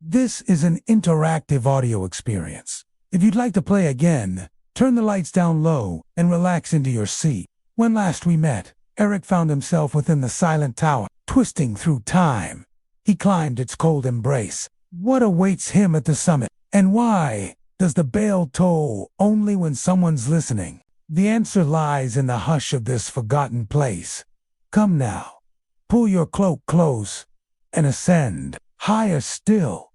This is an interactive audio experience. If you'd like to play again, turn the lights down low and relax into your seat. When last we met, Eric found himself within the silent tower, twisting through time. He climbed its cold embrace. What awaits him at the summit? And why does the bell toll only when someone's listening? The answer lies in the hush of this forgotten place. Come now, pull your cloak close and ascend. Higher still.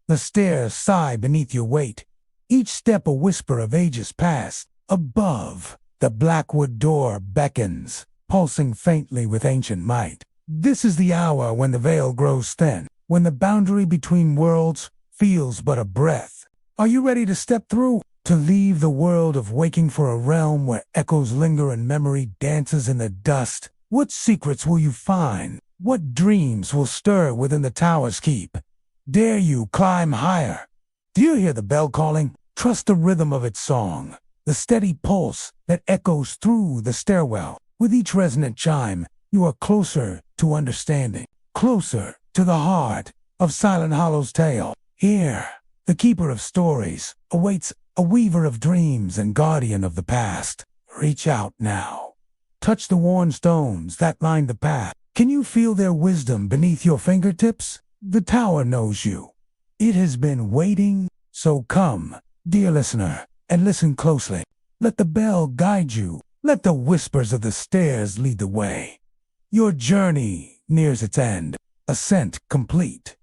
The stairs sigh beneath your weight, each step a whisper of ages past. Above, the blackwood door beckons, pulsing faintly with ancient might. This is the hour when the veil grows thin, when the boundary between worlds feels but a breath. Are you ready to step through? To leave the world of waking for a realm where echoes linger and memory dances in the dust? What secrets will you find? What dreams will stir within the tower's keep? Dare you climb higher? Do you hear the bell calling? Trust the rhythm of its song, the steady pulse that echoes through the stairwell. With each resonant chime, you are closer to understanding, closer to the heart of Silent Hollow's tale. Here, the keeper of stories awaits, a weaver of dreams and guardian of the past. Reach out now. Touch the worn stones that line the path. Can you feel their wisdom beneath your fingertips? The tower knows you. It has been waiting, so come, dear listener, and listen closely. Let the bell guide you. Let the whispers of the stairs lead the way. Your journey nears its end, ascent complete.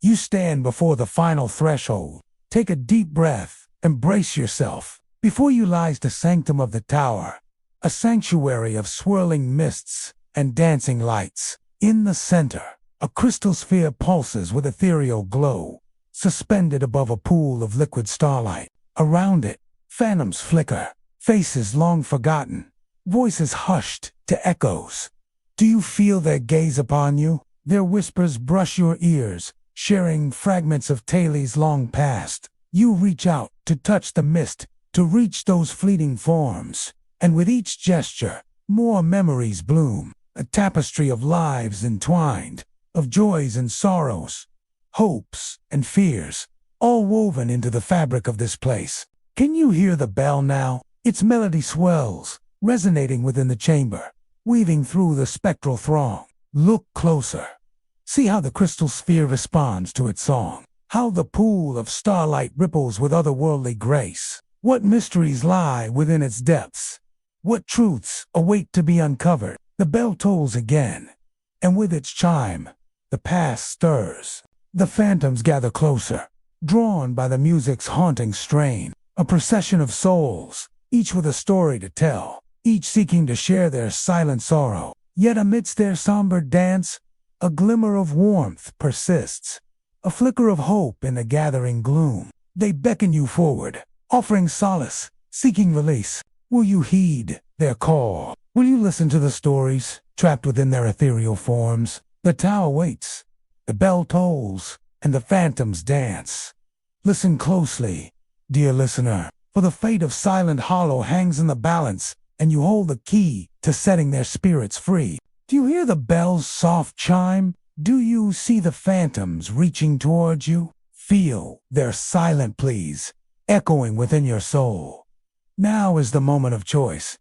You stand before the final threshold. Take a deep breath, embrace yourself. Before you lies the sanctum of the tower, a sanctuary of swirling mists and dancing lights. In the center, a crystal sphere pulses with ethereal glow, suspended above a pool of liquid starlight. Around it, phantoms flicker, faces long forgotten, voices hushed to echoes. Do you feel their gaze upon you? Their whispers brush your ears, sharing fragments of tales long past. You reach out to touch the mist, to reach those fleeting forms, and with each gesture, more memories bloom, a tapestry of lives entwined, of joys and sorrows, hopes and fears, all woven into the fabric of this place. Can you hear the bell now? Its melody swells, resonating within the chamber, weaving through the spectral throng. Look closer. See how the crystal sphere responds to its song, how the pool of starlight ripples with otherworldly grace. What mysteries lie within its depths? What truths await to be uncovered? The bell tolls again, and with its chime, the past stirs. The phantoms gather closer, drawn by the music's haunting strain. A procession of souls, each with a story to tell, each seeking to share their silent sorrow. Yet amidst their somber dance, a glimmer of warmth persists, a flicker of hope in the gathering gloom. They beckon you forward, offering solace, seeking release. Will you heed their call? Will you listen to the stories trapped within their ethereal forms? The tower waits, the bell tolls, and the phantoms dance. Listen closely, dear listener, for the fate of Silent Hollow hangs in the balance, and you hold the key to setting their spirits free. Do you hear the bell's soft chime? Do you see the phantoms reaching towards you? Feel their silent pleas echoing within your soul. Now is the moment of choice.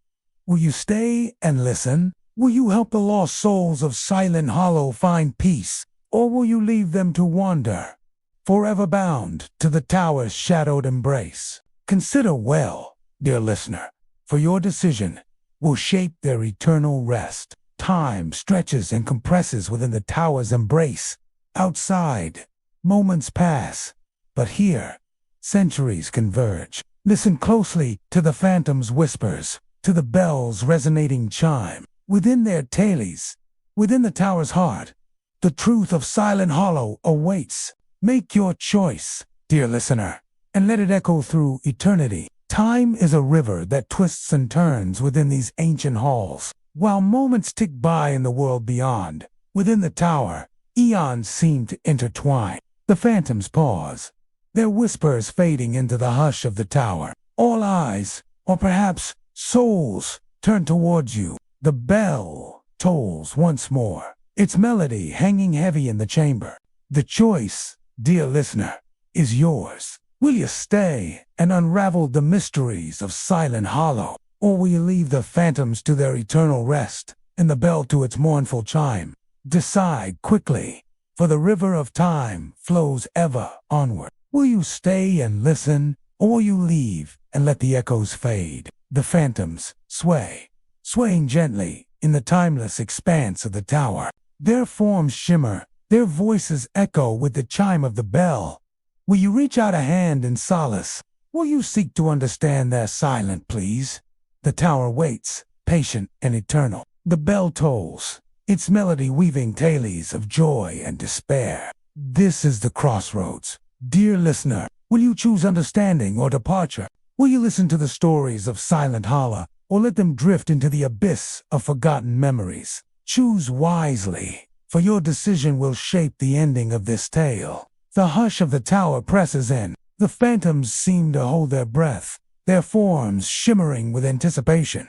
Will you stay and listen? Will you help the lost souls of Silent Hollow find peace? Or will you leave them to wander, forever bound to the tower's shadowed embrace? Consider well, dear listener, for your decision will shape their eternal rest. Time stretches and compresses within the tower's embrace. Outside, moments pass, but here, centuries converge. Listen closely to the phantoms' whispers, to the bell's resonating chime. Within their tales, within the tower's heart, the truth of Silent Hollow awaits. Make your choice, dear listener, and let it echo through eternity. Time is a river that twists and turns within these ancient halls. While moments tick by in the world beyond, within the tower, eons seem to intertwine. The phantoms pause, their whispers fading into the hush of the tower. All eyes, or perhaps souls, turn towards you. The bell tolls once more, its melody hanging heavy in the chamber. The choice dear listener, is yours. Will you stay and unravel the mysteries of Silent Hollow, or will you leave the phantoms to their eternal rest and the bell to its mournful chime? Decide quickly, for the river of time flows ever onward. Will you stay and listen, or will you leave and let the echoes fade? The phantoms swaying gently in the timeless expanse of the tower. Their forms shimmer, their voices echo with the chime of the bell. Will you reach out a hand in solace? Will you seek to understand their silent pleas? The tower waits, patient and eternal. The bell tolls, its melody weaving tales of joy and despair. This is the crossroads. Dear listener, will you choose understanding or departure? Will you listen to the stories of Silent Hollow, or let them drift into the abyss of forgotten memories? Choose wisely, for your decision will shape the ending of this tale. The hush of the tower presses in. The phantoms seem to hold their breath, their forms shimmering with anticipation.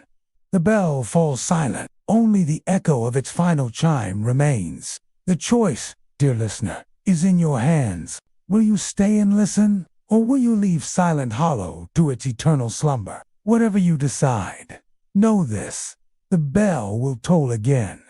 The bell falls silent. Only the echo of its final chime remains. The choice, dear listener, is in your hands. Will you stay and listen, or will you leave Silent Hollow to its eternal slumber? Whatever you decide, know this: the bell will toll again.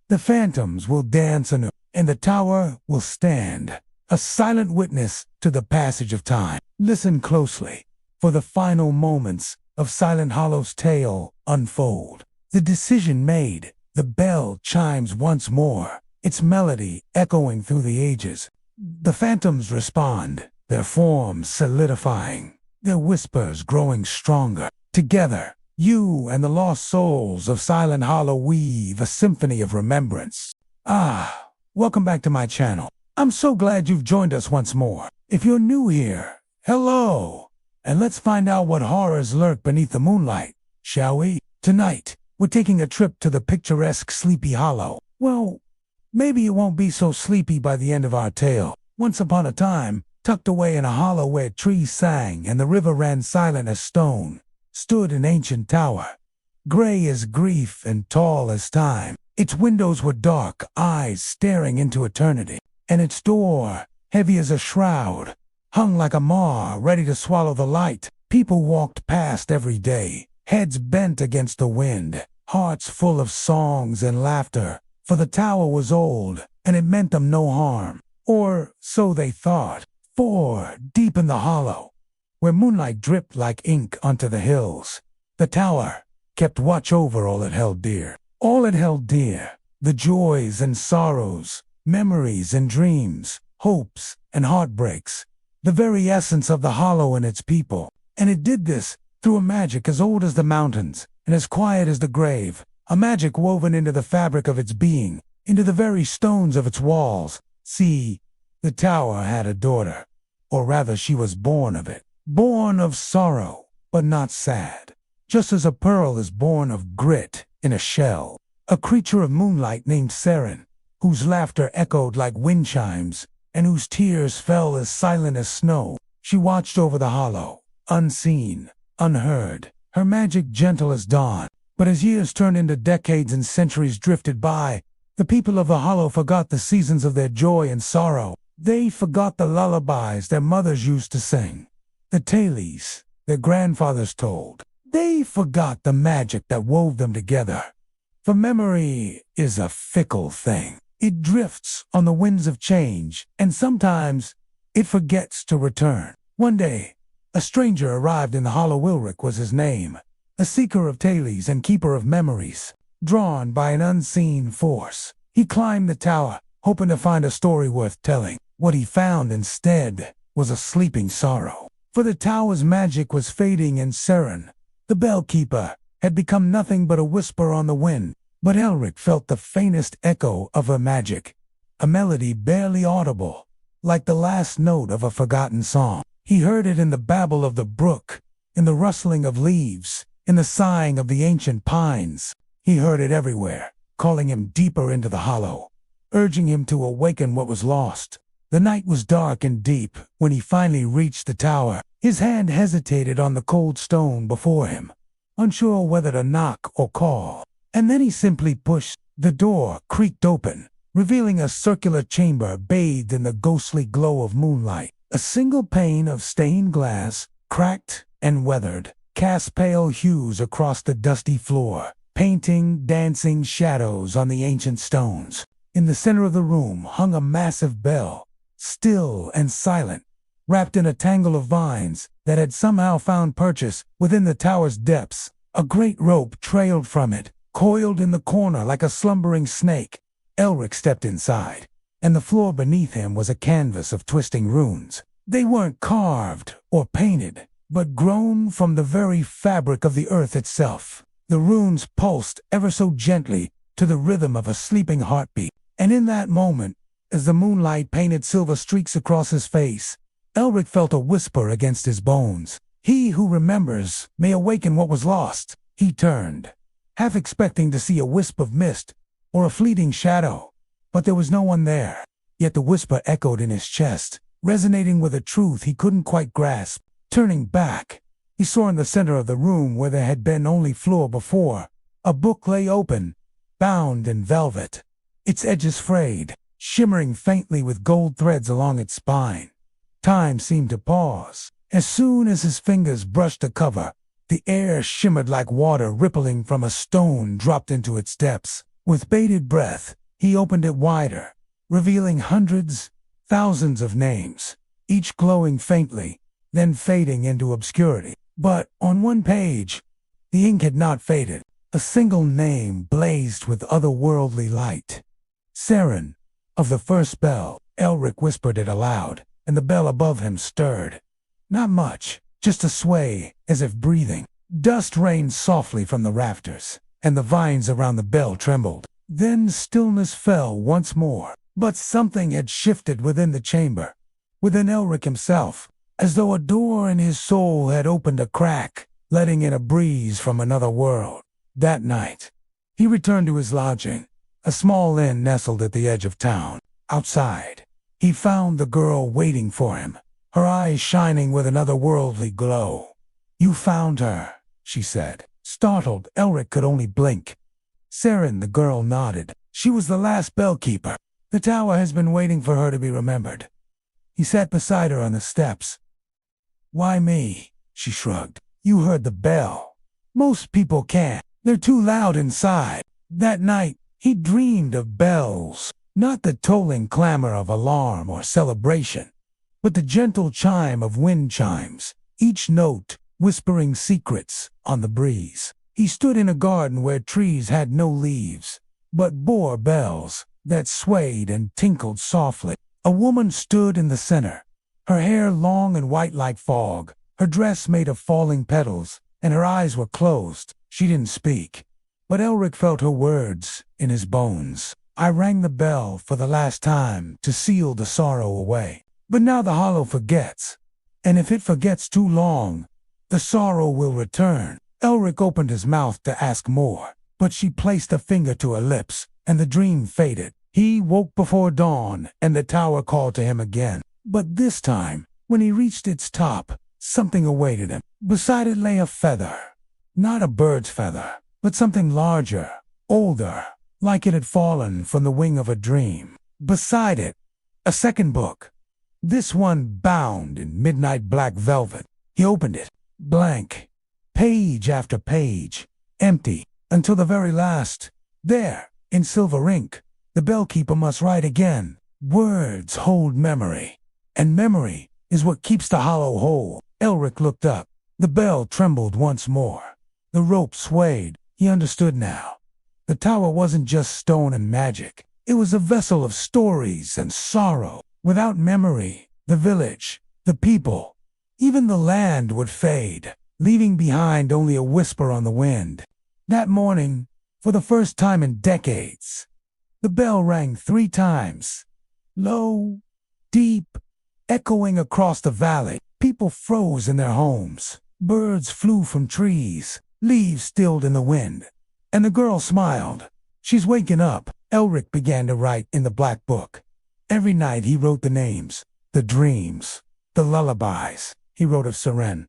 The phantoms will dance anew, and the tower will stand, a silent witness to the passage of time. Listen closely, for the final moments of Silent Hollow's tale unfold. The decision made, the bell chimes once more, its melody echoing through the ages. The phantoms respond, their forms solidifying, their whispers growing stronger. Together, you and the lost souls of Silent Hollow weave a symphony of remembrance. Welcome back to my channel. I'm so glad you've joined us once more. If you're new here, hello! And let's find out what horrors lurk beneath the moonlight, shall we? Tonight, we're taking a trip to the picturesque Sleepy Hollow. Well, maybe it won't be so sleepy by the end of our tale. Once upon a time, tucked away in a hollow where trees sang and the river ran silent as stone, stood an ancient tower, gray as grief and tall as time. Its windows were dark, eyes staring into eternity, and its door, heavy as a shroud, hung like a maw ready to swallow the light. People walked past every day, heads bent against the wind, hearts full of songs and laughter, for the tower was old, and it meant them no harm. Or so they thought. For, deep in the hollow, where moonlight dripped like ink onto the hills, the tower kept watch over all it held dear. All it held dear, the joys and sorrows, memories and dreams, hopes and heartbreaks, the very essence of the hollow and its people. And it did this through a magic as old as the mountains and as quiet as the grave, a magic woven into the fabric of its being, into the very stones of its walls. See, the tower had a daughter, or rather she was born of it, born of sorrow, but not sad, just as a pearl is born of grit in a shell. A creature of moonlight named Seren, whose laughter echoed like wind chimes, and whose tears fell as silent as snow. She watched over the hollow, unseen, unheard, her magic gentle as dawn. But as years turned into decades and centuries drifted by, the people of the hollow forgot the seasons of their joy and sorrow. They forgot the lullabies their mothers used to sing, the tales their grandfathers told. They forgot the magic that wove them together. For memory is a fickle thing. It drifts on the winds of change, and sometimes it forgets to return. One day, a stranger arrived in the hollow. Wilric was his name, a seeker of tales and keeper of memories. Drawn by an unseen force, he climbed the tower, hoping to find a story worth telling. What he found instead was a sleeping sorrow. For the tower's magic was fading, and Seren, the bellkeeper, had become nothing but a whisper on the wind. But Elric felt the faintest echo of her magic, a melody barely audible, like the last note of a forgotten song. He heard it in the babble of the brook, in the rustling of leaves, in the sighing of the ancient pines. He heard it everywhere, calling him deeper into the hollow, urging him to awaken what was lost. The night was dark and deep when he finally reached the tower. His hand hesitated on the cold stone before him, unsure whether to knock or call. And then he simply pushed. The door creaked open, revealing a circular chamber bathed in the ghostly glow of moonlight. A single pane of stained glass, cracked and weathered, cast pale hues across the dusty floor, painting dancing shadows on the ancient stones. In the center of the room hung a massive bell, still and silent, wrapped in a tangle of vines that had somehow found purchase within the tower's depths. A great rope trailed from it, coiled in the corner like a slumbering snake. Elric stepped inside, and the floor beneath him was a canvas of twisting runes. They weren't carved or painted, but grown from the very fabric of the earth itself. The runes pulsed ever so gently to the rhythm of a sleeping heartbeat. And in that moment, as the moonlight painted silver streaks across his face, Elric felt a whisper against his bones. He who remembers may awaken what was lost. He turned, half expecting to see a wisp of mist or a fleeting shadow, but there was no one there. Yet the whisper echoed in his chest, resonating with a truth he couldn't quite grasp. Turning back, he saw in the center of the room where there had been only floor before, a book lay open, bound in velvet, its edges frayed, shimmering faintly with gold threads along its spine. Time seemed to pause. As soon as his fingers brushed the cover, the air shimmered like water rippling from a stone dropped into its depths. With bated breath, he opened it wider, revealing hundreds, thousands of names, each glowing faintly, then fading into obscurity. But on one page, the ink had not faded. A single name blazed with otherworldly light. Saren, of the first bell. Elric whispered it aloud, and the bell above him stirred. Not much, just a sway, as if breathing. Dust rained softly from the rafters, and the vines around the bell trembled. Then stillness fell once more, but something had shifted within the chamber, within Elric himself, as though a door in his soul had opened a crack, letting in a breeze from another world. That night, he returned to his lodging, a small inn nestled at the edge of town. Outside, he found the girl waiting for him, her eyes shining with an otherworldly glow. "You found her," she said. Startled, Elric could only blink. Saren, the girl nodded. "She was the last bellkeeper. The tower has been waiting for her to be remembered." He sat beside her on the steps. "Why me?" she shrugged. "You heard the bell. Most people can't. They're too loud inside." That night, he dreamed of bells, not the tolling clamor of alarm or celebration, but the gentle chime of wind chimes, each note whispering secrets on the breeze. He stood in a garden where trees had no leaves, but bore bells that swayed and tinkled softly. A woman stood in the center, her hair long and white like fog, her dress made of falling petals, and her eyes were closed. She didn't speak, but Elric felt her words in his bones. "I rang the bell for the last time to seal the sorrow away. But now the hollow forgets, and if it forgets too long, the sorrow will return." Elric opened his mouth to ask more, but she placed a finger to her lips, and the dream faded. He woke before dawn, and the tower called to him again. But this time, when he reached its top, something awaited him. Beside it lay a feather. Not a bird's feather, but something larger, older, like it had fallen from the wing of a dream. Beside it, a second book. This one bound in midnight black velvet. He opened it, blank, page after page, empty, until the very last. There, in silver ink, the bellkeeper must write again. Words hold memory, and memory is what keeps the hollow whole. Elric looked up. The bell trembled once more. The rope swayed. He understood now. The tower wasn't just stone and magic. It was a vessel of stories and sorrow. Without memory, the village, the people, even the land would fade, leaving behind only a whisper on the wind. That morning, for the first time in decades, the bell rang 3 times. Low, deep, echoing across the valley. People froze in their homes. Birds flew from trees. Leaves stilled in the wind. And the girl smiled. "She's waking up." Elric began to write in the black book. Every night he wrote the names, the dreams, the lullabies. He wrote of Saren,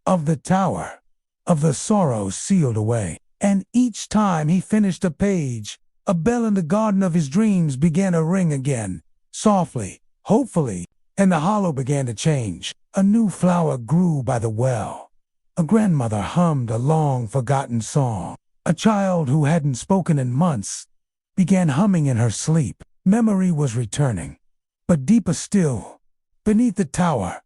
of the tower, of the sorrows sealed away. And each time he finished a page, A bell in the garden of his dreams began to ring again, softly, hopefully, and the hollow began to change. A new flower grew by the well. A grandmother hummed a long-forgotten song. A child who hadn't spoken in months began humming in her sleep. Memory was returning. But deeper still, beneath the tower,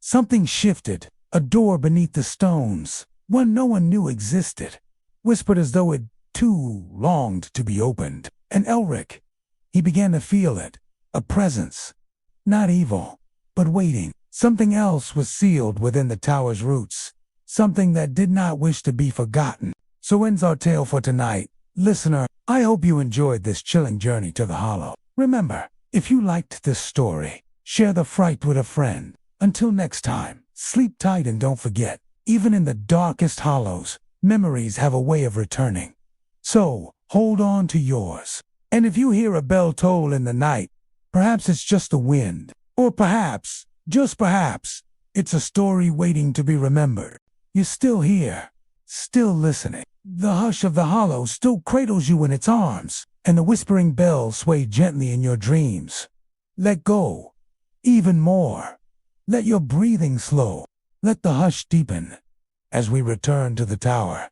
something shifted. A door beneath the stones, one no one knew existed, whispered as though it too longed to be opened. And Elric, he began to feel it, a presence, not evil, but waiting. Something else was sealed within the tower's roots, something that did not wish to be forgotten. So ends our tale for tonight. Listener, I hope you enjoyed this chilling journey to the Hollow. Remember, if you liked this story, share the fright with a friend. Until next time, sleep tight and don't forget, even in the darkest hollows, memories have a way of returning. So, hold on to yours. And if you hear a bell toll in the night, perhaps it's just the wind, or perhaps, just perhaps, it's a story waiting to be remembered. You're still here, still listening. The hush of the hollow still cradles you in its arms, and the whispering bells sway gently in your dreams. Let go, even more. Let your breathing slow. Let the hush deepen as we return to the tower.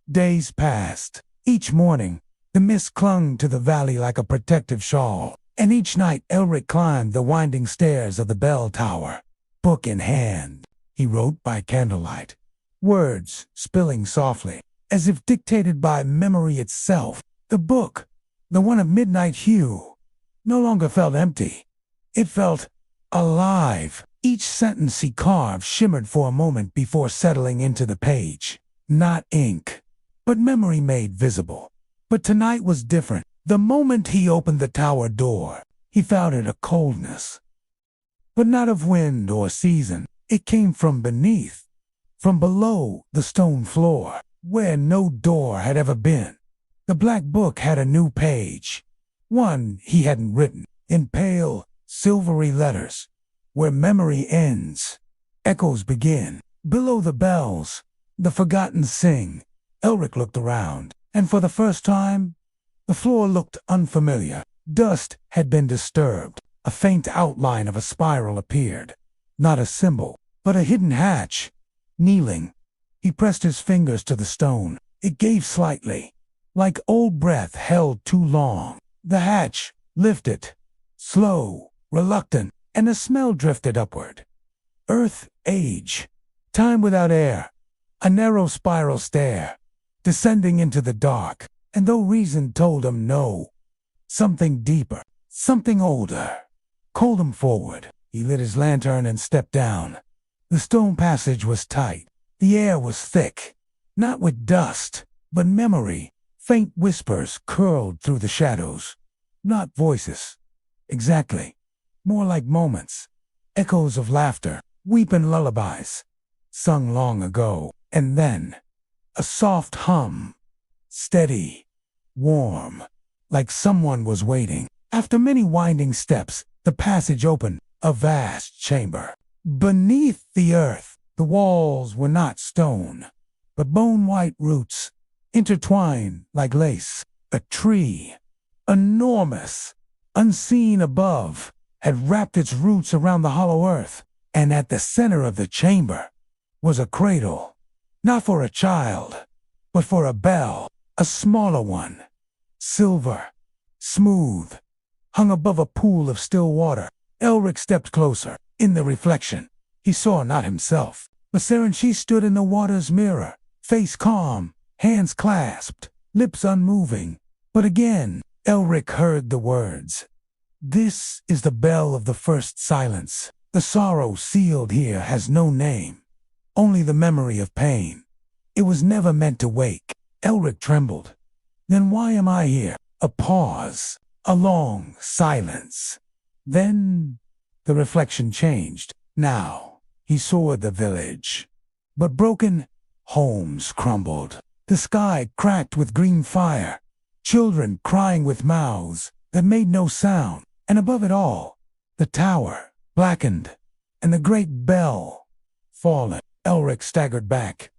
Days passed. Each morning, the mist clung to the valley like a protective shawl, and each night Elric climbed the winding stairs of the bell tower. Book in hand, he wrote by candlelight, words spilling softly, as if dictated by memory itself. The book, the one of midnight hue, no longer felt empty. It felt alive. Each sentence he carved shimmered for a moment before settling into the page. Not ink, but memory made visible. But tonight was different. The moment he opened the tower door, he felt it a coldness. But not of wind or season. It came from beneath, from below the stone floor, where no door had ever been. The black book had a new page, one he hadn't written, in pale, silvery letters. Where memory ends, echoes begin. Below the bells, the forgotten sing. Elric looked around, and for the first time, the floor looked unfamiliar. Dust had been disturbed. A faint outline of a spiral appeared. Not a symbol, but a hidden hatch. Kneeling, he pressed his fingers to the stone. It gave slightly, like old breath held too long. The hatch lifted, slow, reluctant, and a smell drifted upward. Earth, age, time without air, a narrow spiral stair, descending into the dark. And though reason told him no, something deeper, something older, called him forward. He lit his lantern and stepped down. The stone passage was tight. The air was thick, not with dust, but memory. Faint whispers curled through the shadows. Not voices. Exactly. More like moments, echoes of laughter, weeping lullabies, sung long ago. And then, a soft hum, steady, warm, like someone was waiting. After many winding steps, the passage opened, a vast chamber. Beneath the earth, the walls were not stone, but bone-white roots, intertwined like lace. A tree, enormous, unseen above, had wrapped its roots around the hollow earth, and at the center of the chamber was a cradle, not for a child, but for a bell, a smaller one, silver, smooth, hung above a pool of still water. Elric stepped closer. In the reflection, he saw not himself, but Saren. She stood in the water's mirror, face calm, hands clasped, lips unmoving. But again, Elric heard the words. This is the bell of the first silence. The sorrow sealed here has no name, only the memory of pain. It was never meant to wake. Elric trembled. Then why am I here? A pause, a long silence. Then the reflection changed. Now he saw the village, but broken homes crumbled. The sky cracked with green fire, children crying with mouths that made no sound. And above it all, the tower, blackened, and the great bell, fallen. Elric staggered back.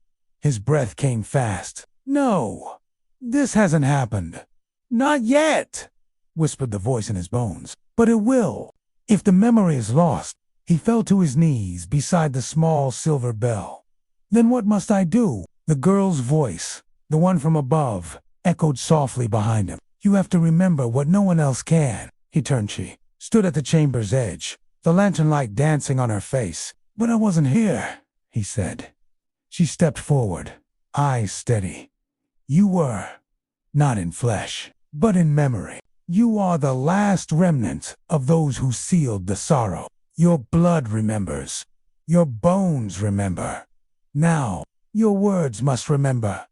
His breath came fast. No, this hasn't happened. Not yet, whispered the voice in his bones. But it will. If the memory is lost, he fell to his knees beside the small silver bell. Then what must I do? The girl's voice, the one from above, echoed softly behind him. You have to remember what no one else can. He turned. She stood at the chamber's edge, the lantern light dancing on her face. But I wasn't here, he said. She stepped forward, eyes steady. You were, not in flesh, but in memory. You are the last remnant of those who sealed the sorrow. Your blood remembers. Your bones remember. Now, your words must remember.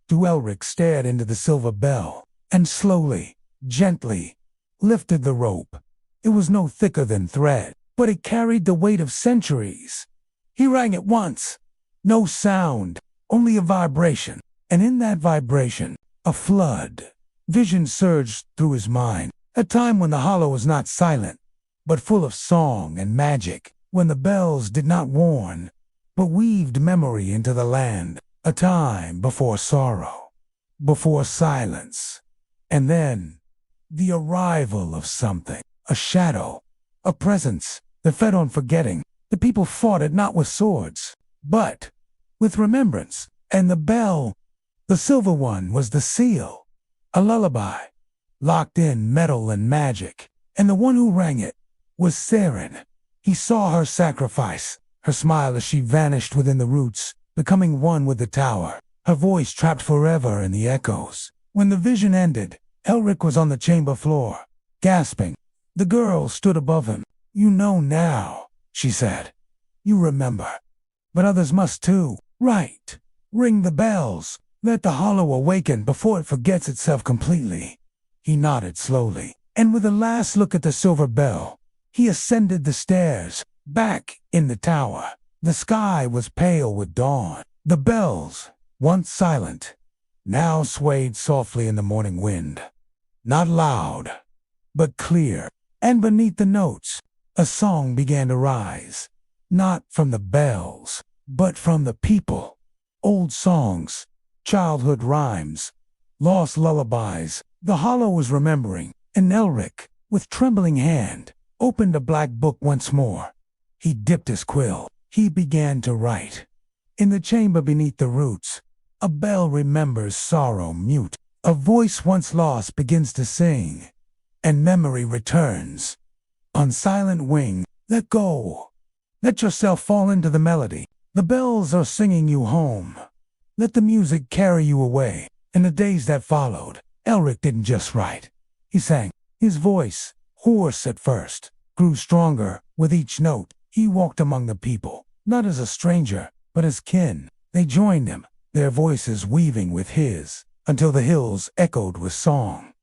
Elric stared into the silver bell, and slowly, gently, lifted the rope. It was no thicker than thread, but it carried the weight of centuries. He rang it once. No sound, only a vibration. And in that vibration, a flood. Vision surged through his mind. A time when the hollow was not silent, but full of song and magic. When the bells did not warn, but weaved memory into the land. A time before sorrow, before silence. And then, the arrival of something. A shadow, a presence that fed on forgetting. The people fought it not with swords, but with remembrance. And the bell, the silver one, was the seal. A lullaby, locked in metal and magic. And the one who rang it was Saren. He saw her sacrifice, her smile as she vanished within the roots, becoming one with the tower, her voice trapped forever in the echoes. When the vision ended, Elric was on the chamber floor, gasping. The girl stood above him. You know now, she said. You remember. But others must too. Right. Ring the bells. Let the hollow awaken before it forgets itself completely. He nodded slowly, and with a last look at the silver bell, he ascended the stairs, back in the tower. The sky was pale with dawn. The bells, once silent, now swayed softly in the morning wind. Not loud, but clear. And beneath the notes, a song began to rise. Not from the bells, but from the people. Old songs, childhood rhymes, lost lullabies. The hollow was remembering, and Elric, with trembling hand, opened a black book once more. He dipped his quill. He began to write. In the chamber beneath the roots, a bell remembers sorrow mute. A voice once lost begins to sing, and memory returns. On silent wing, let go. Let yourself fall into the melody. The bells are singing you home. Let the music carry you away. In the days that followed, Elric didn't just write. He sang. His voice, hoarse at first, grew stronger with each note. He walked among the people, not as a stranger, but as kin. They joined him, their voices weaving with his, until the hills echoed with song.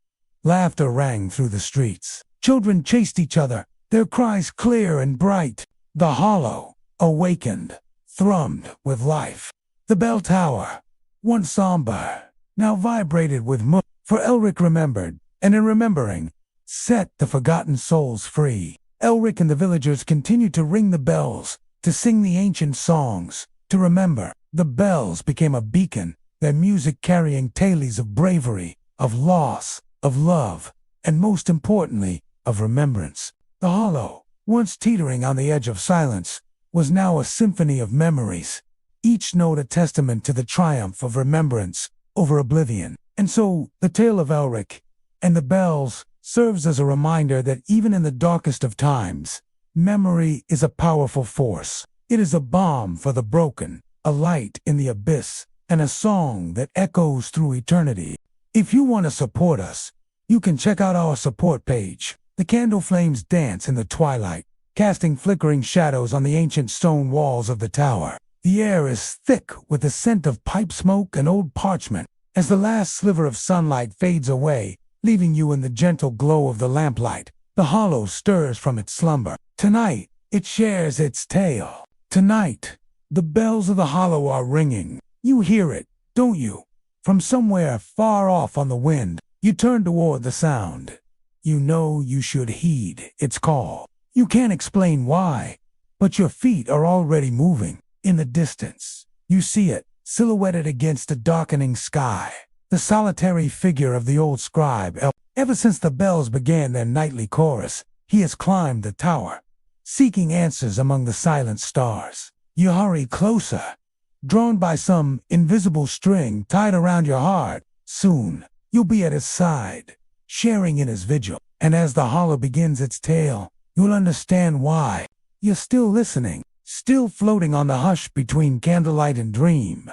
Laughter rang through the streets. Children chased each other, their cries clear and bright. The hollow, awakened, thrummed with life. The bell tower, once somber, now vibrated with moon. For Elric remembered, and in remembering, set the forgotten souls free. Elric and the villagers continued to ring the bells, to sing the ancient songs, to remember. The bells became a beacon, their music carrying tales of bravery, of loss, of love, and most importantly, of remembrance. The hollow, once teetering on the edge of silence, was now a symphony of memories, each note a testament to the triumph of remembrance over oblivion. And so, the tale of Elric and the bells serves as a reminder that even in the darkest of times, memory is a powerful force. It is a balm for the broken, a light in the abyss, and a song that echoes through eternity. If you want to support us, you can check out our support page. The candle flames dance in the twilight, casting flickering shadows on the ancient stone walls of the tower. The air is thick with the scent of pipe smoke and old parchment. As the last sliver of sunlight fades away, leaving you in the gentle glow of the lamplight, the hollow stirs from its slumber. Tonight, it shares its tale. Tonight, the bells of the hollow are ringing. You hear it, don't you? From somewhere far off on the wind, you turn toward the sound. You know you should heed its call. You can't explain why, but your feet are already moving. In the distance, you see it, silhouetted against the darkening sky. the solitary figure of the old scribe. Ever since the bells began their nightly chorus, he has climbed the tower, seeking answers among the silent stars. You hurry closer, drawn by some invisible string tied around your heart. Soon, you'll be at his side, sharing in his vigil. And as the hollow begins its tale, you'll understand why. You're still listening, still floating on the hush between candlelight and dream.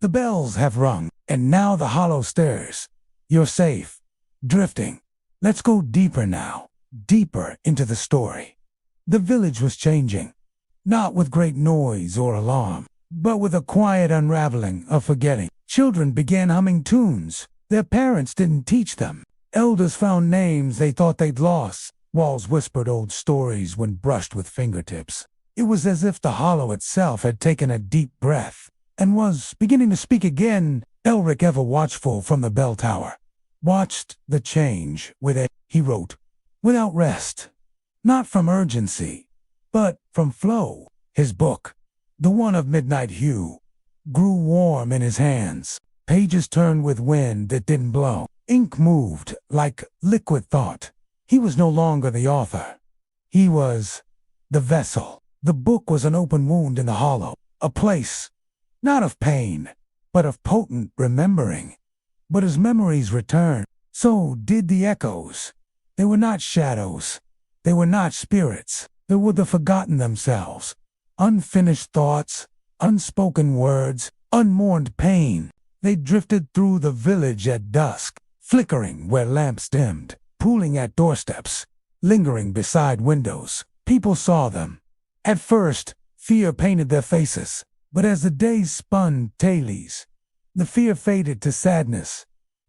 The bells have rung, and now the hollow stirs. You're safe, drifting. Let's go deeper now, deeper into the story. The village was changing, not with great noise or alarm, but with a quiet unraveling of forgetting. Children began humming tunes their parents didn't teach them. Elders found names they thought they'd lost. Walls whispered old stories when brushed with fingertips. It was as if the hollow itself had taken a deep breath and was beginning to speak again. Elric, ever watchful from the bell tower, watched the change he wrote, without rest, not from urgency, but from flow. His book, the one of midnight hue, grew warm in his hands. Pages turned with wind that didn't blow. Ink moved like liquid thought. He was no longer the author. He was the vessel. The book was an open wound in the hollow, a place, not of pain, but of potent remembering. But as memories returned, so did the echoes. They were not shadows. They were not spirits. They were the forgotten themselves. Unfinished thoughts, unspoken words, unmourned pain. They drifted through the village at dusk, flickering where lamps dimmed, pooling at doorsteps, lingering beside windows. People saw them. At first, fear painted their faces, but as the days spun tailies, the fear faded to sadness,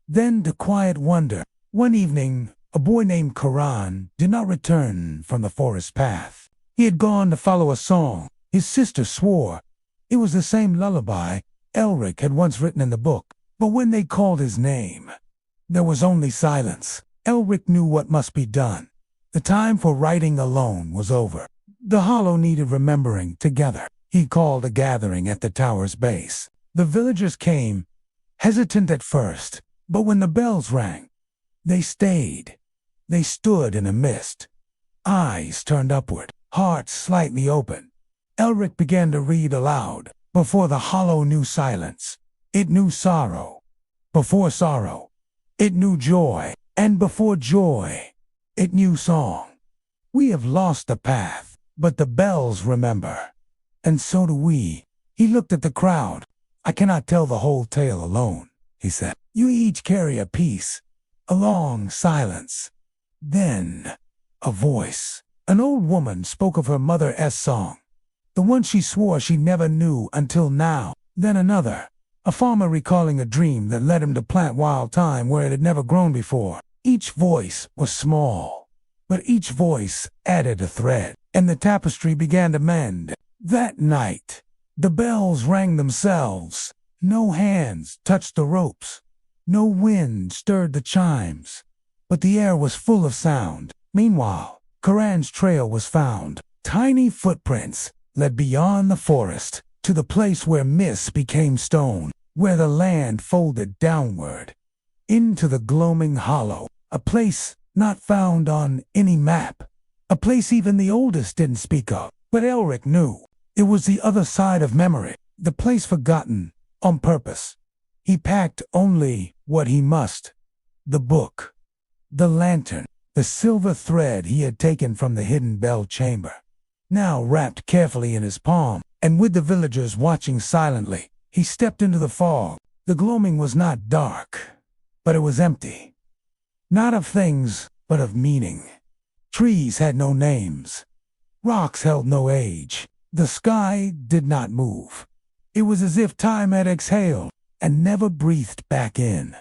then to quiet wonder. One evening, a boy named Karan did not return from the forest path. He had gone to follow a song. His sister swore it was the same lullaby Elric had once written in the book, but when they called his name, there was only silence. Elric knew what must be done. The time for writing alone was over. The hollow needed remembering together. He called a gathering at the tower's base. The villagers came, hesitant at first, but when the bells rang, they stayed. They stood in a mist, eyes turned upward, hearts slightly open. Elric began to read aloud. Before the hollow knew silence, it knew sorrow. Before sorrow, it knew joy. And before joy, it knew song. We have lost the path, but the bells remember. And so do we. He looked at the crowd. I cannot tell the whole tale alone, he said. You each carry a piece. A long silence. Then, a voice. An old woman spoke of her mother's song, the one she swore she never knew until now. Then another, a farmer recalling a dream that led him to plant wild thyme where it had never grown before. Each voice was small, but each voice added a thread, and the tapestry began to mend. That night, the bells rang themselves. No hands touched the ropes. No wind stirred the chimes, but the air was full of sound. Meanwhile, Karan's trail was found. Tiny footprints led beyond the forest to the place where mist became stone, where the land folded downward into the gloaming hollow, a place not found on any map, a place even the oldest didn't speak of. But Elric knew it was the other side of memory, the place forgotten on purpose. He packed only what he must: the book, the lantern, the silver thread he had taken from the hidden bell chamber, now wrapped carefully in his palm. And with the villagers watching silently, he stepped into the fog. The gloaming was not dark, but it was empty. Not of things, but of meaning. Trees had no names. Rocks held no age. The sky did not move. It was as if time had exhaled and never breathed back in.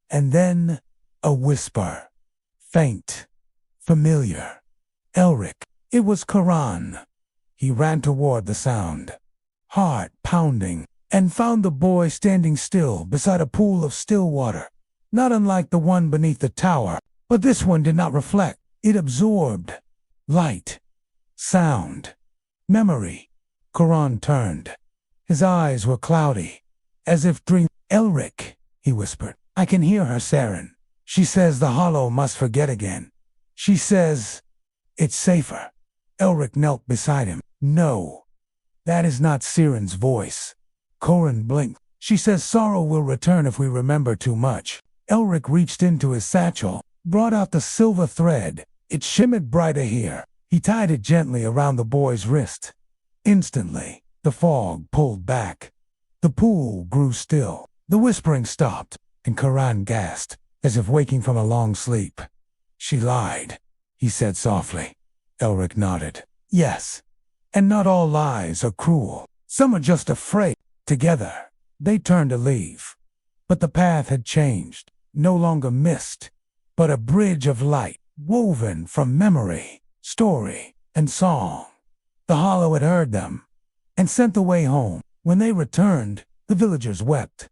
And then a whisper, faint, familiar. Elric. It was Karan. He ran toward the sound, heart pounding, and found the boy standing still beside a pool of still water, not unlike the one beneath the tower, but this one did not reflect. It absorbed light, sound, memory. Karan turned. His eyes were cloudy, as if dreaming. Elric, he whispered, I can hear her siren. She says the hollow must forget again. She says it's safer. Elric knelt beside him. No, that is not Siren's voice. Corin blinked. She says sorrow will return if we remember too much. Elric reached into his satchel, brought out the silver thread. It shimmered brighter here. He tied it gently around the boy's wrist. Instantly, the fog pulled back. The pool grew still. The whispering stopped, and Corin gasped, as if waking from a long sleep. She lied, he said softly. Elric nodded. Yes, and not all lies are cruel. Some are just afraid. Together, they turned to leave. But the path had changed. No longer mist, but a bridge of light, woven from memory, story, and song. The hollow had heard them, and sent the way home. When they returned, the villagers wept.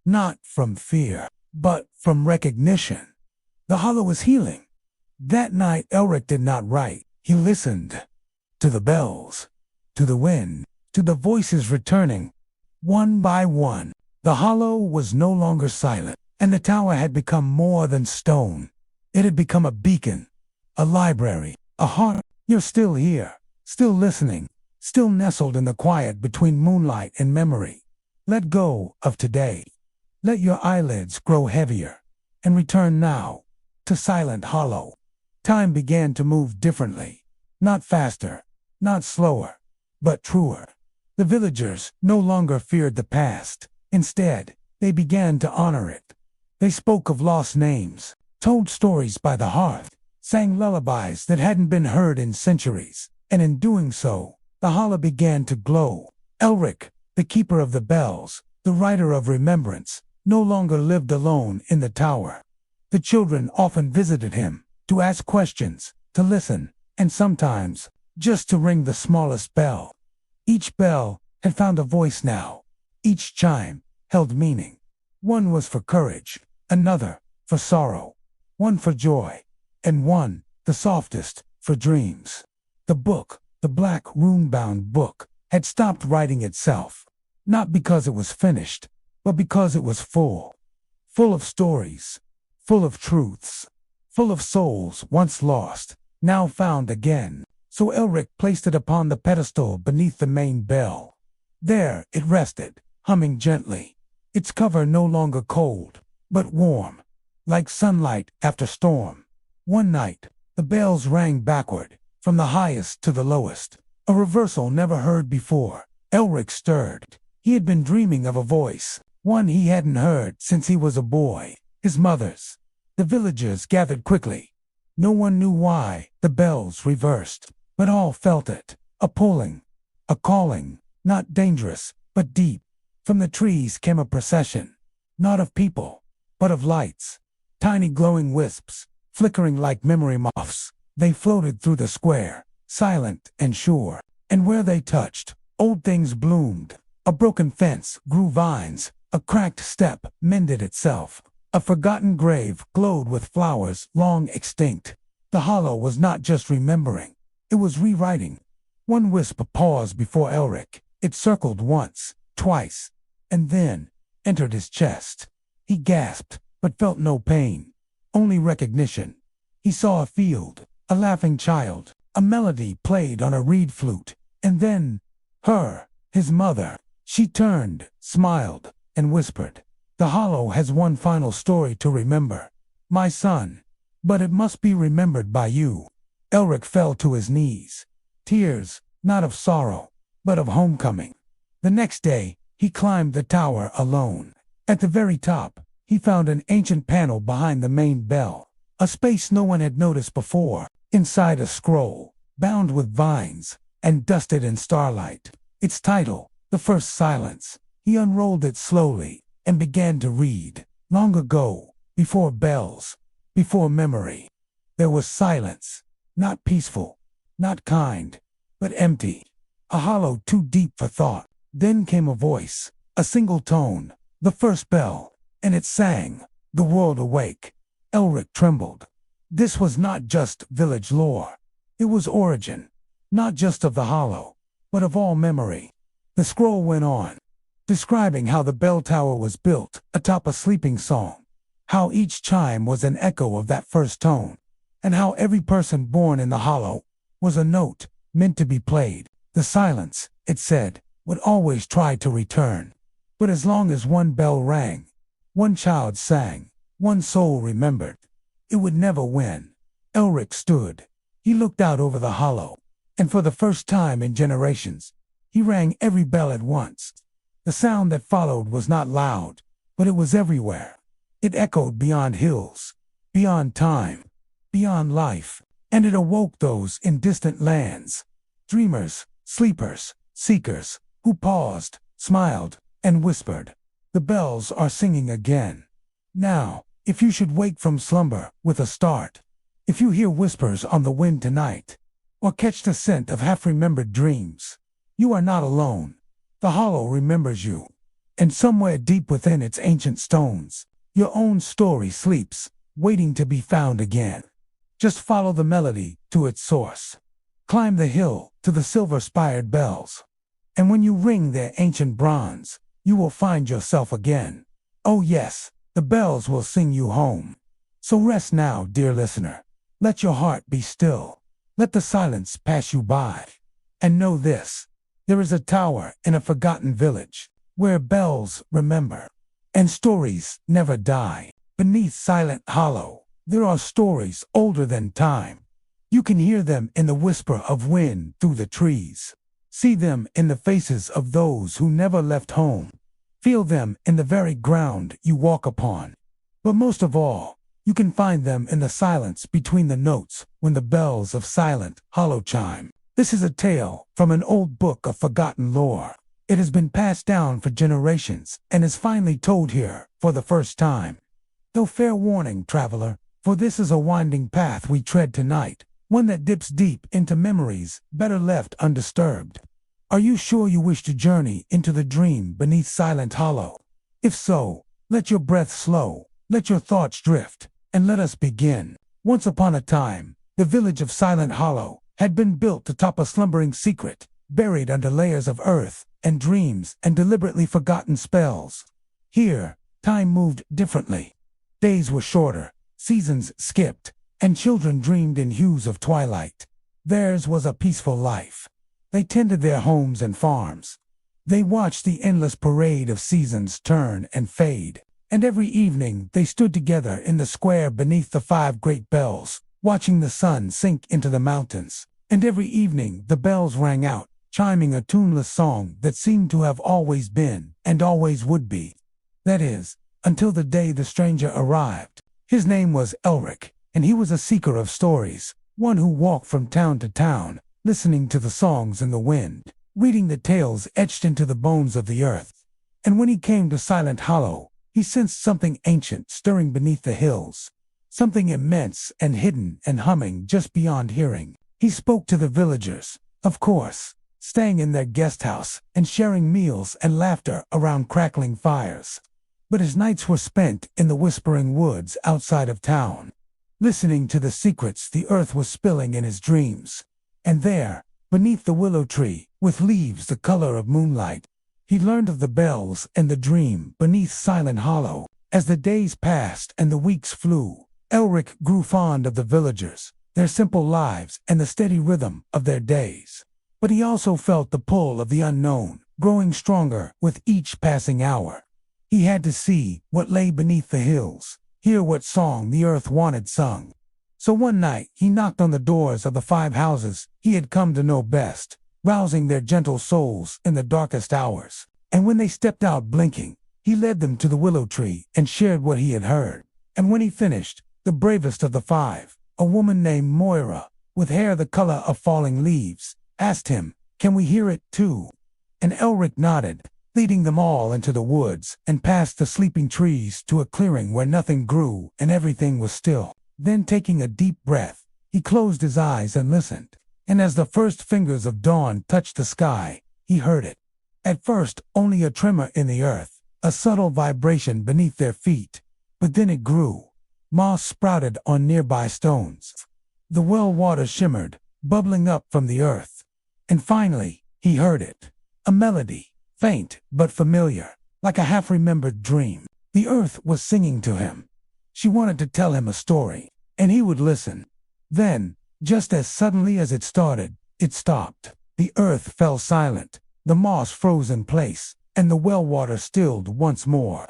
Not from fear, but from recognition. The hollow was healing. That night Elric did not write. He listened. To the bells, to the wind, to the voices returning. One by one, the hollow was no longer silent, and the tower had become more than stone. It had become a beacon, a library, a heart. You're still here, still listening, still nestled in the quiet between moonlight and memory. Let go of today. Let your eyelids grow heavier, and return now to Silent Hollow. Time began to move differently, not faster, not slower, but truer. The villagers no longer feared the past. Instead, they began to honor it. They spoke of lost names, told stories by the hearth, sang lullabies that hadn't been heard in centuries, and in doing so, the hollow began to glow. Elric, the keeper of the bells, the writer of remembrance, no longer lived alone in the tower. The children often visited him, to ask questions, to listen, and sometimes, just to ring the smallest bell. Each bell had found a voice now. Each chime held meaning. One was for courage, another for sorrow, one for joy, and one, the softest, for dreams. The book, the black rune-bound book, had stopped writing itself, not because it was finished, but because it was full. Full of stories, full of truths, full of souls once lost, now found again. So Elric placed it upon the pedestal beneath the main bell. There it rested, humming gently, its cover no longer cold, but warm, like sunlight after storm. One night, the bells rang backward, from the highest to the lowest, a reversal never heard before. Elric stirred. He had been dreaming of a voice, one he hadn't heard since he was a boy, his mother's. The villagers gathered quickly. No one knew why the bells reversed, but all felt it, a pulling, a calling, not dangerous, but deep. From the trees came a procession, not of people, but of lights, tiny glowing wisps, flickering like memory moths. They floated through the square, silent and sure, and where they touched, old things bloomed. A broken fence grew vines, a cracked step mended itself. A forgotten grave glowed with flowers long extinct. The hollow was not just remembering, it was rewriting. One wisp paused before Elric. It circled once, twice, and then entered his chest. He gasped, but felt no pain, only recognition. He saw a field, a laughing child, a melody played on a reed flute, and then her, his mother. She turned, smiled, and whispered, "The hollow has one final story to remember, my son, but it must be remembered by you." Elric fell to his knees. Tears, not of sorrow, but of homecoming. The next day, he climbed the tower alone. At the very top, he found an ancient panel behind the main bell, a space no one had noticed before. Inside a scroll, bound with vines, and dusted in starlight. Its title, The First Silence. He unrolled it slowly, and began to read. Long ago, before bells, before memory, there was silence. Not peaceful, not kind, but empty. A hollow too deep for thought. Then came a voice, a single tone, the first bell, and it sang, "The world awake." Elric trembled. This was not just village lore. It was origin, not just of the hollow, but of all memory. The scroll went on, describing how the bell tower was built atop a sleeping song. how each chime was an echo of that first tone, and how every person born in the hollow was a note meant to be played. The silence, it said, would always try to return. But as long as one bell rang, one child sang, one soul remembered, it would never win. Elric stood. He looked out over the hollow, and for the first time in generations, he rang every bell at once. The sound that followed was not loud, but it was everywhere. It echoed beyond hills, beyond time, beyond life, and it awoke those in distant lands, dreamers, sleepers, seekers, who paused, smiled, and whispered, "The bells are singing again." Now, if you should wake from slumber with a start, if you hear whispers on the wind tonight, or catch the scent of half-remembered dreams, you are not alone. The hollow remembers you, and somewhere deep within its ancient stones, your own story sleeps, waiting to be found again. Just follow the melody to its source. Climb the hill to the silver-spired bells, and when you ring their ancient bronze, you will find yourself again. Oh yes, the bells will sing you home. So rest now, dear listener. Let your heart be still. Let the silence pass you by. And know this, there is a tower in a forgotten village, where bells remember, and stories never die. Beneath Silent Hollow, there are stories older than time. You can hear them in the whisper of wind through the trees. See them in the faces of those who never left home. Feel them in the very ground you walk upon. But most of all, you can find them in the silence between the notes when the bells of Silent Hollow chime. This is a tale from an old book of forgotten lore. It has been passed down for generations and is finally told here for the first time. Though fair warning, traveler, for this is a winding path we tread tonight, one that dips deep into memories better left undisturbed. Are you sure you wish to journey into the dream beneath Silent Hollow? If so, let your breath slow, let your thoughts drift, and let us begin. Once upon a time, the village of Silent Hollow had been built atop a slumbering secret, buried under layers of earth and dreams and deliberately forgotten spells. Here, time moved differently. Days were shorter, seasons skipped, and children dreamed in hues of twilight. Theirs was a peaceful life. They tended their homes and farms. They watched the endless parade of seasons turn and fade, and every evening they stood together in the square beneath the 5 great bells, watching the sun sink into the mountains. And every evening the bells rang out, chiming a tuneless song that seemed to have always been and always would be. That is, until the day the stranger arrived. His name was Elric, and he was a seeker of stories, one who walked from town to town, listening to the songs in the wind, reading the tales etched into the bones of the earth. And when he came to Silent Hollow, he sensed something ancient stirring beneath the hills, something immense and hidden and humming just beyond hearing. He spoke to the villagers, of course, staying in their guest house and sharing meals and laughter around crackling fires. But his nights were spent in the whispering woods outside of town, listening to the secrets the earth was spilling in his dreams. And there, beneath the willow tree, with leaves the color of moonlight, he learned of the bells and the dream beneath Silent Hollow. As the days passed and the weeks flew, Elric grew fond of the villagers, their simple lives, and the steady rhythm of their days. But he also felt the pull of the unknown, growing stronger with each passing hour. He had to see what lay beneath the hills, hear what song the earth wanted sung. So one night he knocked on the doors of the 5 houses he had come to know best, rousing their gentle souls in the darkest hours. And when they stepped out blinking, he led them to the willow tree and shared what he had heard. And when he finished, the bravest of the 5, a woman named Moira, with hair the color of falling leaves, asked him, "Can we hear it too?" And Elric nodded, leading them all into the woods and past the sleeping trees to a clearing where nothing grew and everything was still. Then, taking a deep breath, he closed his eyes and listened. And as the first fingers of dawn touched the sky, he heard it. At first, only a tremor in the earth, a subtle vibration beneath their feet. But then it grew. Moss sprouted on nearby stones. The well water shimmered, bubbling up from the earth. And finally, he heard it. A melody, faint but familiar, like a half-remembered dream. The earth was singing to him. She wanted to tell him a story, and he would listen. Then, just as suddenly as it started, it stopped. The earth fell silent, the moss froze in place, and the well water stilled once more.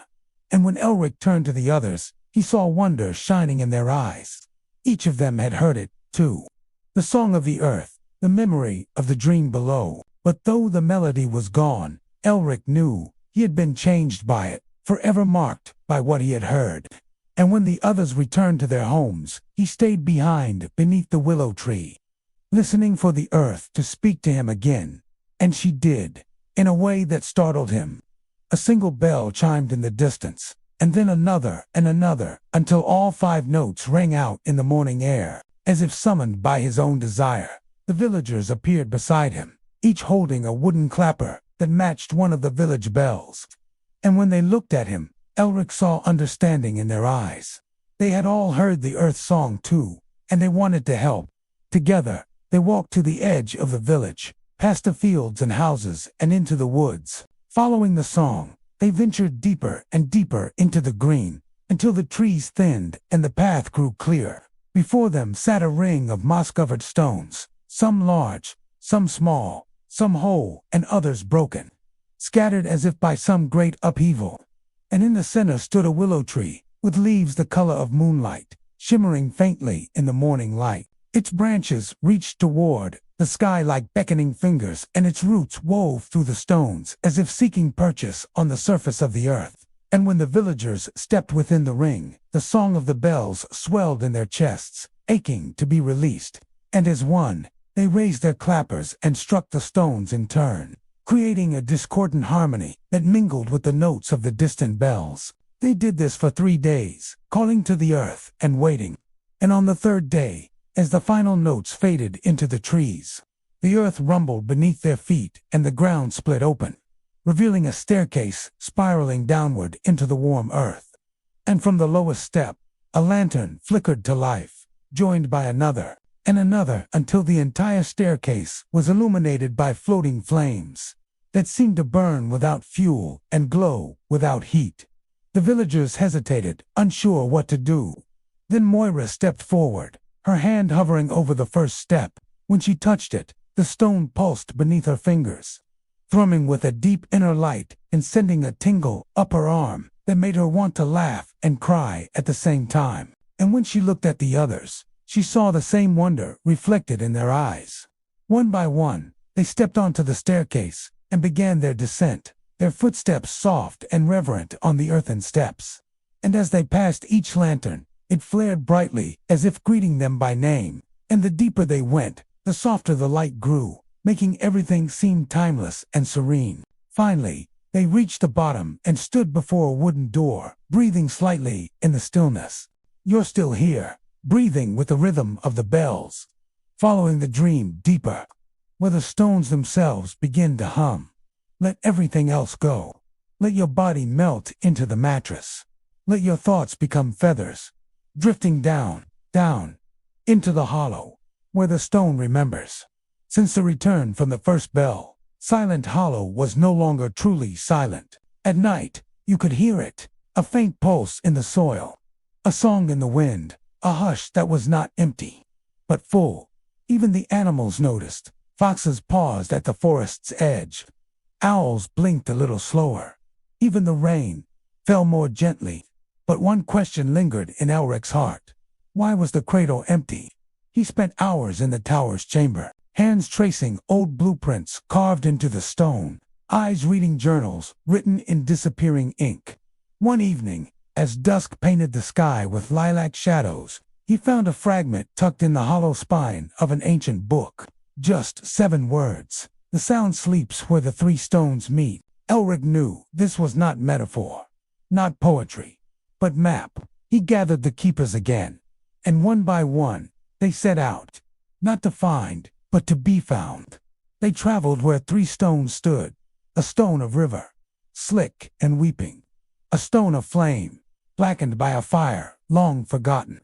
And when Elric turned to the others, he saw wonder shining in their eyes. Each of them had heard it, too. The song of the earth, the memory of the dream below. But though the melody was gone, Elric knew he had been changed by it, forever marked by what he had heard. And when the others returned to their homes, he stayed behind beneath the willow tree, listening for the earth to speak to him again. And she did, in a way that startled him. A single bell chimed in the distance, and then another and another, until all 5 notes rang out in the morning air, as if summoned by his own desire. The villagers appeared beside him, each holding a wooden clapper that matched one of the village bells. And when they looked at him, Elric saw understanding in their eyes. They had all heard the earth song too, and they wanted to help. Together, they walked to the edge of the village, past the fields and houses and into the woods. Following the song, they ventured deeper and deeper into the green, until the trees thinned and the path grew clear. Before them sat a ring of moss-covered stones, some large, some small, some whole and others broken, scattered as if by some great upheaval. And in the center stood a willow tree, with leaves the color of moonlight, shimmering faintly in the morning light. Its branches reached toward the sky like beckoning fingers, and its roots wove through the stones as if seeking purchase on the surface of the earth. And when the villagers stepped within the ring, the song of the bells swelled in their chests, aching to be released. And as one, they raised their clappers and struck the stones in turn, creating a discordant harmony that mingled with the notes of the distant bells. They did this for 3 days, calling to the earth and waiting. And on the 3rd day, as the final notes faded into the trees, the earth rumbled beneath their feet and the ground split open, revealing a staircase spiraling downward into the warm earth. And from the lowest step, a lantern flickered to life, joined by another and another, until the entire staircase was illuminated by floating flames that seemed to burn without fuel and glow without heat. The villagers hesitated, unsure what to do. Then Moira stepped forward, her hand hovering over the first step. When she touched it, the stone pulsed beneath her fingers, thrumming with a deep inner light and sending a tingle up her arm that made her want to laugh and cry at the same time. And when she looked at the others, she saw the same wonder reflected in their eyes. One by one, they stepped onto the staircase and began their descent, their footsteps soft and reverent on the earthen steps. And as they passed each lantern, it flared brightly as if greeting them by name. And the deeper they went, the softer the light grew, making everything seem timeless and serene. Finally, they reached the bottom and stood before a wooden door, breathing slightly in the stillness. "You're still here," breathing with the rhythm of the bells, following the dream deeper, where the stones themselves begin to hum. "Let everything else go. Let your body melt into the mattress. Let your thoughts become feathers, drifting down, down, into the hollow, where the stone remembers." Since the return from the first bell, Silent Hollow was no longer truly silent. At night, you could hear it, a faint pulse in the soil, a song in the wind, a hush that was not empty, but full. Even the animals noticed. Foxes paused at the forest's edge. Owls blinked a little slower. Even the rain fell more gently. But one question lingered in Elric's heart. Why was the cradle empty? He spent hours in the tower's chamber, hands tracing old blueprints carved into the stone, eyes reading journals written in disappearing ink. One evening, as dusk painted the sky with lilac shadows, he found a fragment tucked in the hollow spine of an ancient book. Just 7 words. "The sound sleeps where the 3 stones meet." Elric knew this was not metaphor, not poetry, but map. He gathered the keepers again, and one by one, they set out, not to find, but to be found. They traveled where 3 stones stood: a stone of river, slick and weeping; a stone of flame, blackened by a fire long forgotten;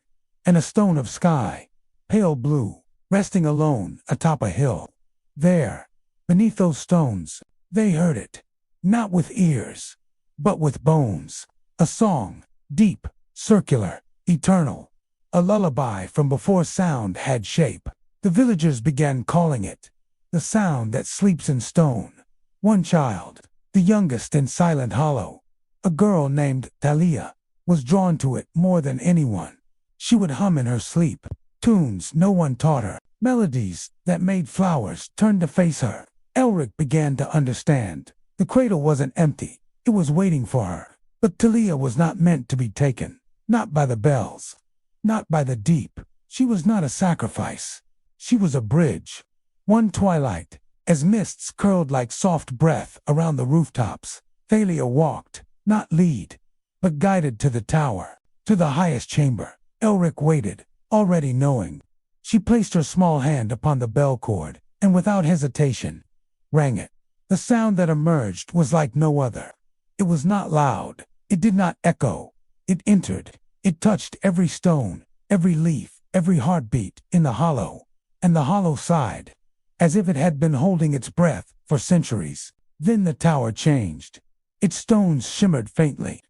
and a stone of sky, pale blue, resting alone atop a hill. There, beneath those stones, they heard it, not with ears, but with bones. A song, deep, circular, eternal. A lullaby from before sound had shape. The villagers began calling it the sound that sleeps in stone. One child, the youngest in Silent Hollow, a girl named Thalia, was drawn to it more than anyone. She would hum in her sleep, tunes no one taught her, melodies that made flowers turn to face her. Elric began to understand. The cradle wasn't empty, it was waiting for her. But Thalia was not meant to be taken, not by the bells, not by the deep. She was not a sacrifice. She was a bridge. One twilight, as mists curled like soft breath around the rooftops, Thalia walked, not lead, but guided to the tower, to the highest chamber. Elric waited, already knowing. She placed her small hand upon the bell cord, and without hesitation, rang it. The sound that emerged was like no other. It was not loud. It did not echo. It entered. It touched every stone, every leaf, every heartbeat in the hollow. And the hollow sighed, as if it had been holding its breath for centuries. Then the tower changed. Its stones shimmered faintly.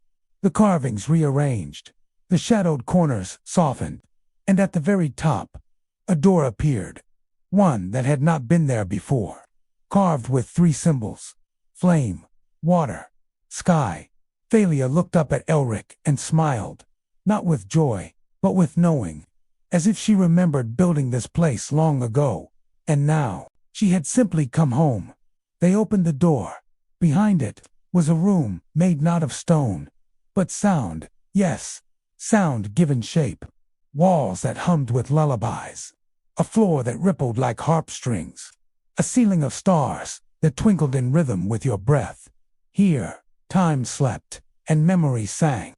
The carvings rearranged. The shadowed corners softened. And at the very top, a door appeared. One that had not been there before. Carved with 3 symbols: flame, water, sky. Thalia looked up at Elric and smiled, not with joy, but with knowing, as if she remembered building this place long ago, and now she had simply come home. They opened the door. Behind it was a room made not of stone, but sound, yes, sound given shape. Walls that hummed with lullabies, a floor that rippled like harp strings, a ceiling of stars that twinkled in rhythm with your breath. Here, time slept, and memory sang.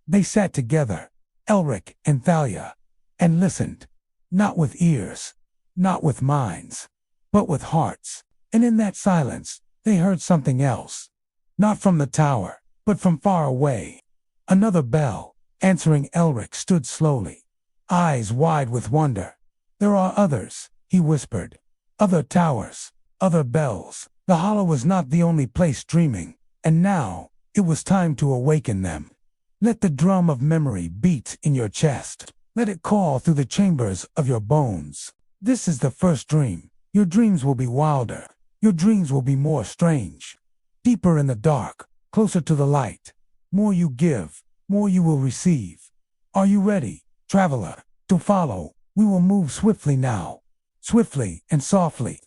They sat together, Elric and Thalia, and listened, not with ears, not with minds, but with hearts. And in that silence, they heard something else. Not from the tower, but from far away. Another bell, answering Elric, stood slowly, eyes wide with wonder. "There are others," he whispered. "Other towers, other bells." The hollow was not the only place dreaming, and now it was time to awaken them. Let the drum of memory beat in your chest. Let it call through the chambers of your bones. This is the first dream. Your dreams will be wilder. Your dreams will be more strange. Deeper in the dark, closer to the light. More you give, more you will receive. Are you ready, traveler, to follow? We will move swiftly now. Swiftly and softly.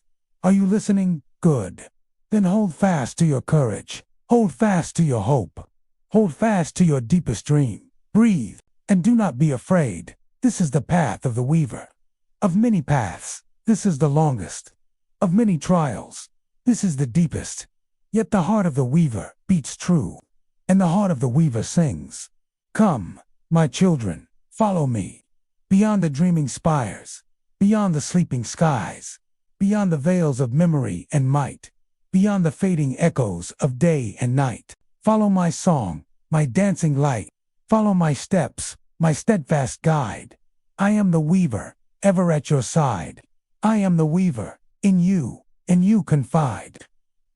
Are you listening? Good. Then hold fast to your courage. Hold fast to your hope. Hold fast to your deepest dream. Breathe, and do not be afraid. This is the path of the weaver. Of many paths, this is the longest. Of many trials, this is the deepest. Yet the heart of the weaver beats true, and the heart of the weaver sings. Come, my children, follow me. Beyond the dreaming spires, beyond the sleeping skies, beyond the veils of memory and might, beyond the fading echoes of day and night. Follow my song, my dancing light. Follow my steps, my steadfast guide. I am the weaver, ever at your side. I am the weaver, in you confide.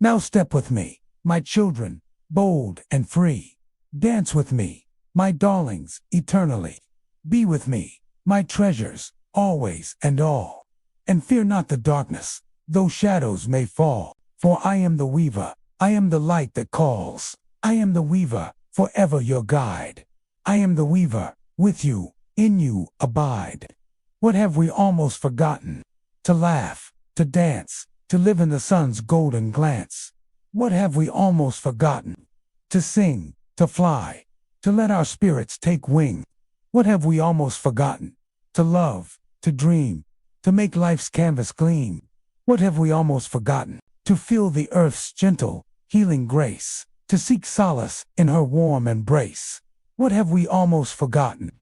Now step with me, my children, bold and free. Dance with me, my darlings, eternally. Be with me, my treasures, always and all. And fear not the darkness, though shadows may fall. For I am the weaver, I am the light that calls. I am the weaver, forever your guide. I am the weaver, with you, in you, abide. What have we almost forgotten? To laugh, to dance, to live in the sun's golden glance. What have we almost forgotten? To sing, to fly, to let our spirits take wing. What have we almost forgotten? To love, to dream, to make life's canvas gleam. What have we almost forgotten? To feel the earth's gentle, healing grace, to seek solace in her warm embrace. What have we almost forgotten?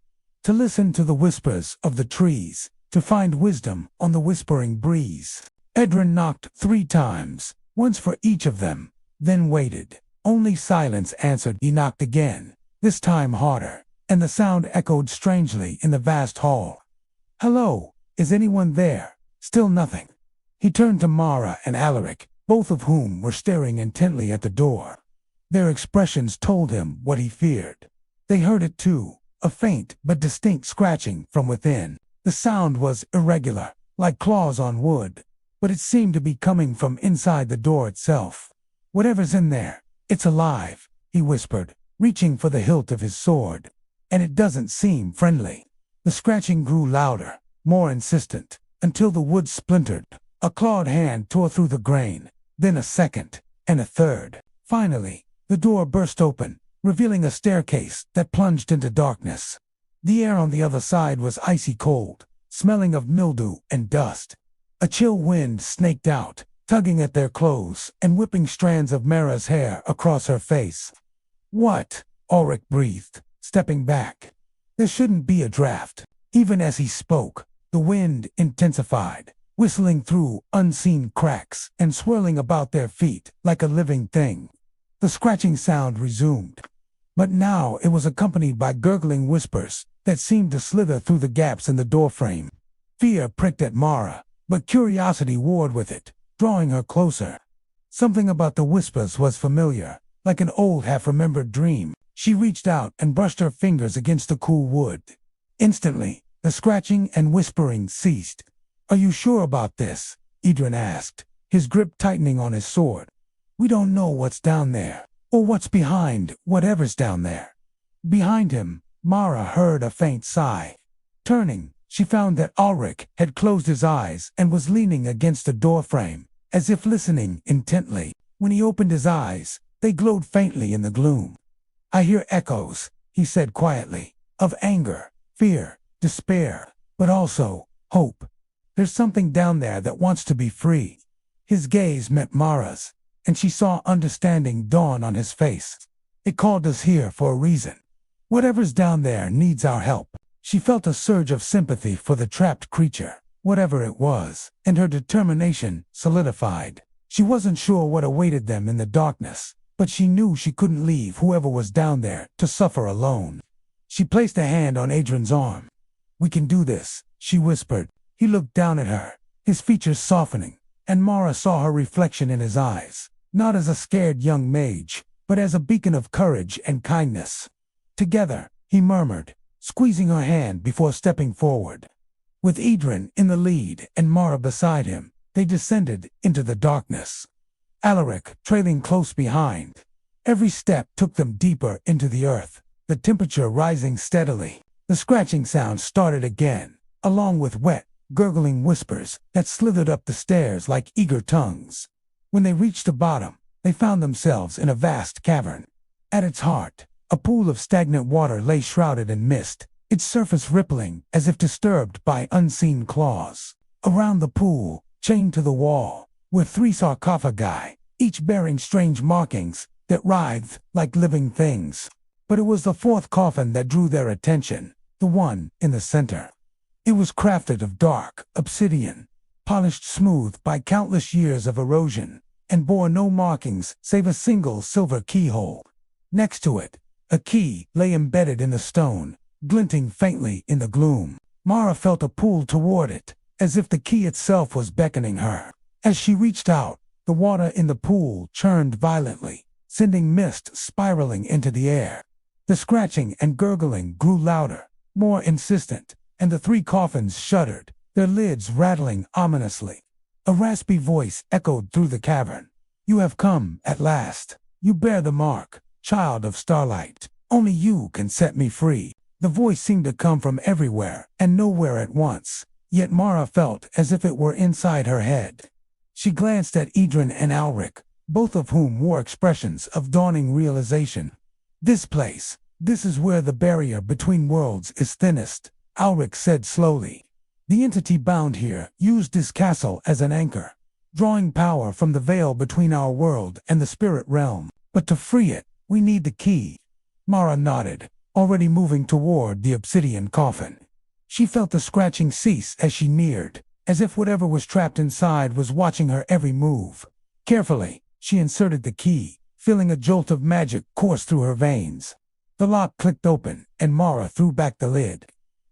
To listen to the whispers of the trees, to find wisdom on the whispering breeze. Edrin knocked 3 times, once for each of them, then waited. Only silence answered. He knocked again, this time harder, and the sound echoed strangely in the vast hall. "Hello, is anyone there?" Still nothing. He turned to Mara and Alaric, both of whom were staring intently at the door. Their expressions told him what he feared. They heard it too, a faint but distinct scratching from within. The sound was irregular, like claws on wood, but it seemed to be coming from inside the door itself. "Whatever's in there, it's alive," he whispered, reaching for the hilt of his sword. "And it doesn't seem friendly." The scratching grew louder, more insistent, until the wood splintered. A clawed hand tore through the grain, then a second, and a third. Finally, the door burst open, revealing a staircase that plunged into darkness. The air on the other side was icy cold, smelling of mildew and dust. A chill wind snaked out, tugging at their clothes and whipping strands of Mara's hair across her face. "What?" Ulrich breathed, stepping back. "There shouldn't be a draft." Even as he spoke, the wind intensified, whistling through unseen cracks and swirling about their feet like a living thing. The scratching sound resumed, but now it was accompanied by gurgling whispers that seemed to slither through the gaps in the doorframe. Fear pricked at Mara, but curiosity warred with it, drawing her closer. Something about the whispers was familiar, like an old half-remembered dream. She reached out and brushed her fingers against the cool wood. Instantly, the scratching and whispering ceased. "Are you sure about this?" Idrin asked, his grip tightening on his sword. "We don't know what's down there, or what's behind whatever's down there." Behind him, Mara heard a faint sigh. Turning, she found that Ulrich had closed his eyes and was leaning against the doorframe, as if listening intently. When he opened his eyes, they glowed faintly in the gloom. "I hear echoes," he said quietly, "of anger, fear, despair, but also hope. There's something down there that wants to be free." His gaze met Mara's, and she saw understanding dawn on his face. "It called us here for a reason. Whatever's down there needs our help." She felt a surge of sympathy for the trapped creature, whatever it was, and her determination solidified. She wasn't sure what awaited them in the darkness, but she knew she couldn't leave whoever was down there to suffer alone. She placed a hand on Adrian's arm. "We can do this," she whispered. He looked down at her, his features softening, and Mara saw her reflection in his eyes, not as a scared young mage, but as a beacon of courage and kindness. "Together," he murmured, squeezing her hand before stepping forward. With Idrin in the lead and Mara beside him, they descended into the darkness, Alaric trailing close behind. Every step took them deeper into the earth, the temperature rising steadily. The scratching sound started again, along with wet, gurgling whispers that slithered up the stairs like eager tongues. When they reached the bottom, they found themselves in a vast cavern. At its heart, a pool of stagnant water lay shrouded in mist, its surface rippling as if disturbed by unseen claws. Around the pool, chained to the wall, were 3 sarcophagi, each bearing strange markings that writhed like living things. But it was the 4th coffin that drew their attention, the one in the center. It was crafted of dark obsidian, polished smooth by countless years of erosion, and bore no markings save a single silver keyhole. Next to it, a key lay embedded in the stone, glinting faintly in the gloom. Mara felt a pull toward it, as if the key itself was beckoning her. As she reached out, the water in the pool churned violently, sending mist spiraling into the air. The scratching and gurgling grew louder, more insistent, and the 3 coffins shuddered, their lids rattling ominously. A raspy voice echoed through the cavern. "You have come, at last. You bear the mark, child of starlight. Only you can set me free." The voice seemed to come from everywhere and nowhere at once, yet Mara felt as if it were inside her head. She glanced at Idrin and Alric, both of whom wore expressions of dawning realization. "This place, this is where the barrier between worlds is thinnest," Alric said slowly. "The entity bound here used this castle as an anchor, drawing power from the veil between our world and the spirit realm. But to free it, we need the key." Mara nodded, already moving toward the obsidian coffin. She felt the scratching cease as she neared, as if whatever was trapped inside was watching her every move. Carefully, she inserted the key, feeling a jolt of magic course through her veins. The lock clicked open, and Mara threw back the lid.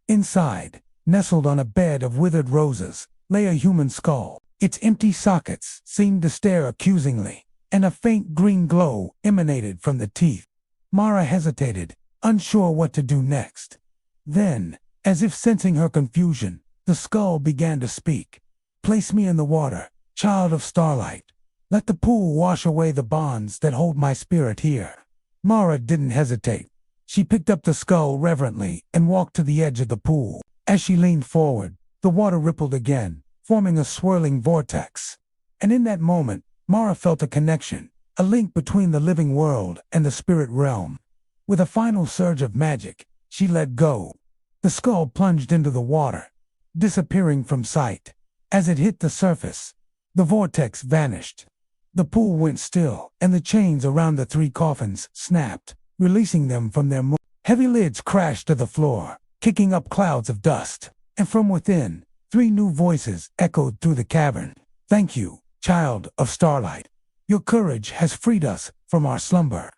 Inside, nestled on a bed of withered roses, lay a human skull. Its empty sockets seemed to stare accusingly, and a faint green glow emanated from the teeth. Mara hesitated, unsure what to do next. Then, as if sensing her confusion, the skull began to speak. Place me in the water, child of starlight. Let the pool wash away the bonds that hold my spirit here. Mara didn't hesitate. She picked up the skull reverently and walked to the edge of the pool. As she leaned forward, the water rippled again, forming a swirling vortex. And in that moment, Mara felt a connection, a link between the living world and the spirit realm. With a final surge of magic, she let go. The skull plunged into the water, disappearing from sight. As it hit the surface, the vortex vanished. The pool went still, and the chains around the 3 coffins snapped, releasing them from their heavy lids crashed to the floor, kicking up clouds of dust. And from within, 3 new voices echoed through the cavern. Thank you, child of starlight. Your courage has freed us from our slumber.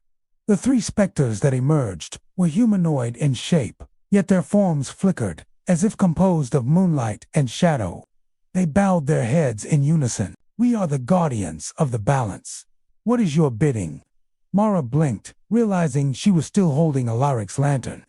The 3 specters that emerged were humanoid in shape, yet their forms flickered, as if composed of moonlight and shadow. They bowed their heads in unison. We are the guardians of the balance. What is your bidding? Mara blinked, realizing she was still holding Alaric's lantern.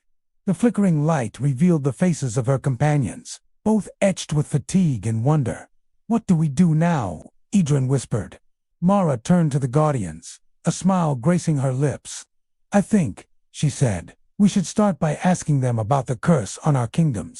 The flickering light revealed the faces of her companions, both etched with fatigue and wonder. What do we do now? Idrin whispered. Mara turned to the guardians, a smile gracing her lips. I think, she said, we should start by asking them about the curse on our kingdoms.